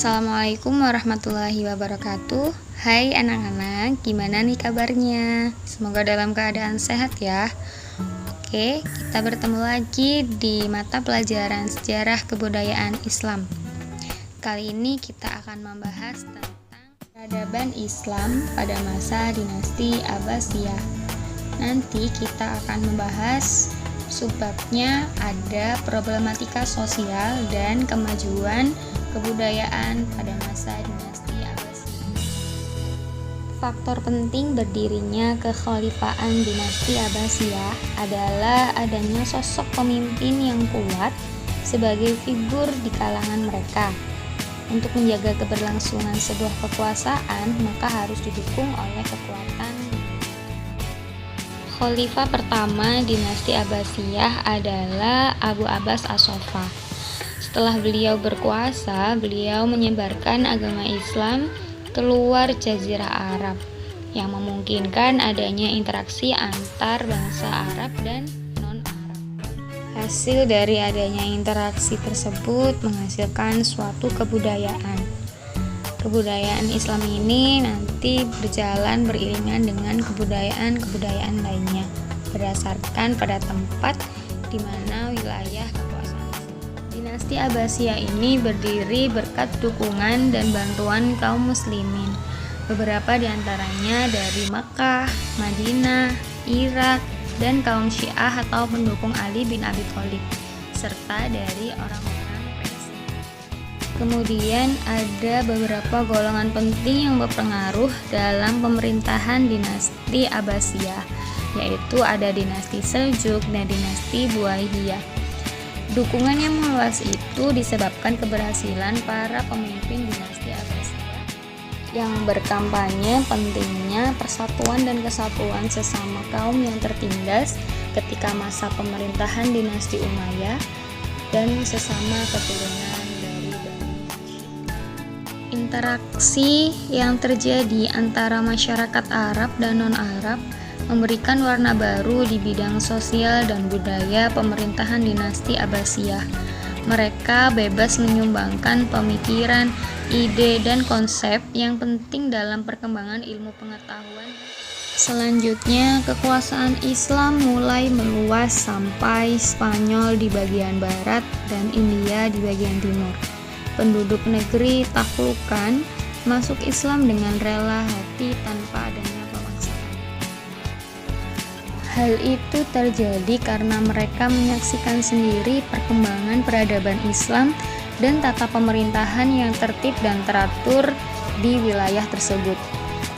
Assalamualaikum warahmatullahi wabarakatuh. Hai anak-anak, gimana nih kabarnya? Semoga dalam keadaan sehat ya. Oke, kita bertemu lagi di mata pelajaran sejarah kebudayaan Islam. Kali ini kita akan membahas tentang peradaban Islam pada masa dinasti Abbasiyah. Nanti kita akan membahas subbabnya, ada problematika sosial dan kemajuan kebudayaan pada masa dinasti Abbasiyah. Faktor penting berdirinya kekhalifahan dinasti Abbasiyah adalah adanya sosok pemimpin yang kuat sebagai figur di kalangan mereka. Untuk menjaga keberlangsungan sebuah kekuasaan, maka harus didukung oleh kekuatan. Khalifah pertama dinasti Abbasiyah adalah Abu Abbas As-Soffa. Setelah beliau berkuasa, beliau menyebarkan agama Islam keluar Jazirah Arab yang memungkinkan adanya interaksi antar bangsa Arab dan non-Arab. Hasil dari adanya interaksi tersebut menghasilkan suatu kebudayaan. Kebudayaan Islam ini nanti berjalan beriringan dengan kebudayaan-kebudayaan lainnya berdasarkan pada tempat di mana wilayah kekuasaan. Dinasti Abbasiyah ini berdiri berkat dukungan dan bantuan kaum muslimin. Beberapa di antaranya dari Makkah, Madinah, Irak, dan kaum Syiah atau pendukung Ali bin Abi Thalib, serta dari orang-orang Persia. Kemudian ada beberapa golongan penting yang berpengaruh dalam pemerintahan dinasti Abbasiyah, yaitu ada dinasti Seljuk dan dinasti Buwayyah. Dukungan yang meluas itu disebabkan keberhasilan para pemimpin dinasti Abbasiyah yang berkampanye pentingnya persatuan dan kesatuan sesama kaum yang tertindas ketika masa pemerintahan dinasti Umayyah dan sesama keturunan dari Bani Hashim. Interaksi yang terjadi antara masyarakat Arab dan non-Arab memberikan warna baru di bidang sosial dan budaya pemerintahan dinasti Abbasiyah. Mereka bebas menyumbangkan pemikiran, ide, dan konsep yang penting dalam perkembangan ilmu pengetahuan. Selanjutnya, kekuasaan Islam mulai meluas sampai Spanyol di bagian barat dan India di bagian timur. Penduduk negeri taklukan masuk Islam dengan rela hati tanpa adanya pemaksaan. Hal itu terjadi karena mereka menyaksikan sendiri perkembangan peradaban Islam dan tata pemerintahan yang tertib dan teratur di wilayah tersebut.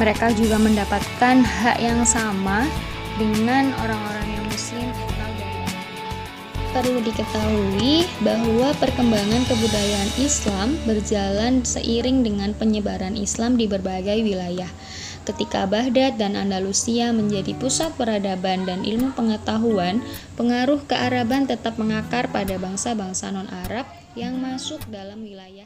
Mereka juga mendapatkan hak yang sama dengan orang-orang yang muslim atau dari. Perlu diketahui bahwa perkembangan kebudayaan Islam berjalan seiring dengan penyebaran Islam di berbagai wilayah. Ketika Baghdad dan Andalusia menjadi pusat peradaban dan ilmu pengetahuan, pengaruh kearaban tetap mengakar pada bangsa-bangsa non-Arab yang masuk dalam wilayah.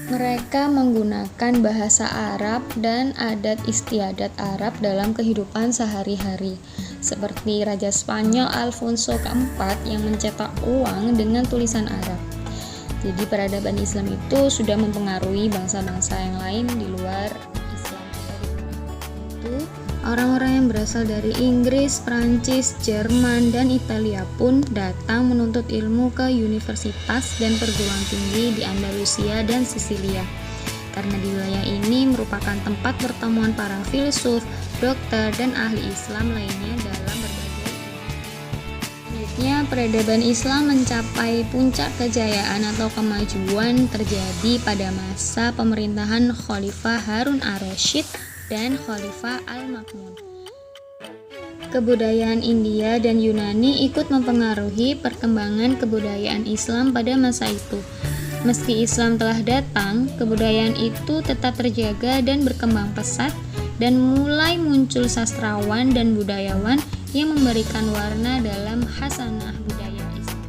Mereka menggunakan bahasa Arab dan adat istiadat Arab dalam kehidupan sehari-hari, seperti Raja Spanyol Alfonso keempat yang mencetak uang dengan tulisan Arab. Jadi peradaban Islam itu sudah mempengaruhi bangsa-bangsa yang lain di luar orang-orang yang berasal dari Inggris, Prancis, Jerman, dan Italia pun datang menuntut ilmu ke universitas dan perguruan tinggi di Andalusia dan Sisilia. Karena di wilayah ini merupakan tempat pertemuan para filsuf, dokter, dan ahli Islam lainnya dalam berbagai ilmu. Selanjutnya, peradaban Islam mencapai puncak kejayaan atau kemajuan terjadi pada masa pemerintahan Khalifah Harun ar-Rasyid dan Khalifah Al-Ma'mun. Kebudayaan India dan Yunani ikut mempengaruhi perkembangan kebudayaan Islam pada masa itu. Meski Islam telah datang, kebudayaan itu tetap terjaga dan berkembang pesat, dan mulai muncul sastrawan dan budayawan yang memberikan warna dalam khasanah budaya Islam.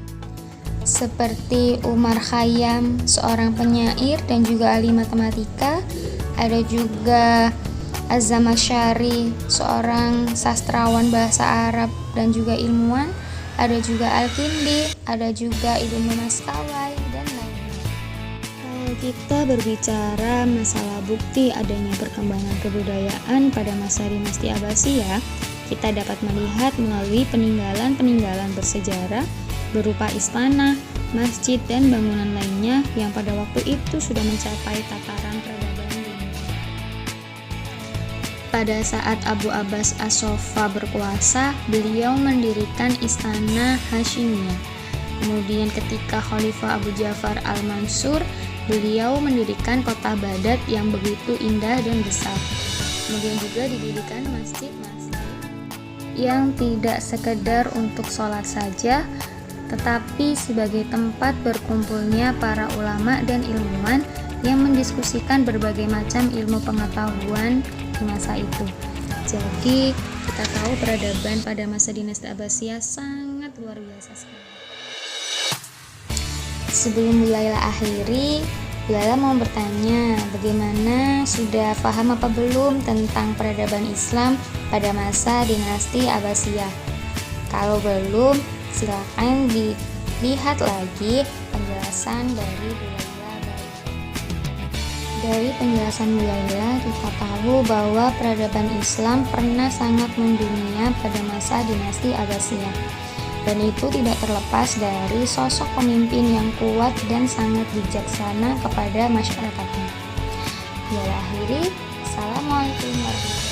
Seperti Umar Khayyam, seorang penyair dan juga ahli matematika. Ada juga Az-Zamakhsyari, seorang sastrawan bahasa Arab dan juga ilmuwan. Ada juga Al-Kindi, ada juga Ibnu Maskawai, dan lainnya. kita berbicara masalah bukti adanya perkembangan kebudayaan pada masa dinasti Abbasiyah, kita dapat melihat melalui peninggalan-peninggalan bersejarah berupa istana, masjid, dan bangunan lainnya yang pada waktu itu sudah mencapai tataran peradaban dunia. Pada saat Abu Abbas As-Soffa berkuasa, beliau mendirikan istana Hasyimiyah. Kemudian ketika Khalifah Abu Ja'far Al-Mansur, beliau mendirikan kota Baghdad yang begitu indah dan besar. Kemudian juga didirikan masjid-masjid yang tidak sekedar untuk sholat saja, tetapi sebagai tempat berkumpulnya para ulama dan ilmuwan yang mendiskusikan berbagai macam ilmu pengetahuan di masa itu. Jadi kita tahu peradaban pada masa dinasti Abbasiyah sangat luar biasa sekali. Sebelum Bu Laila akhiri, Bu Laila mau bertanya, bagaimana, sudah paham apa belum tentang peradaban Islam pada masa dinasti Abbasiyah? Kalau belum, silakan dilihat lagi penjelasan dari Bu Laila. Dari penjelasan Bu Laila, kita tahu bahwa peradaban Islam pernah sangat mendunia pada masa dinasti Abbasiyah. Dan itu tidak terlepas dari sosok pemimpin yang kuat dan sangat bijaksana kepada masyarakatnya. Akhiri, Assalamualaikum warahmatullahi wabarakatuh.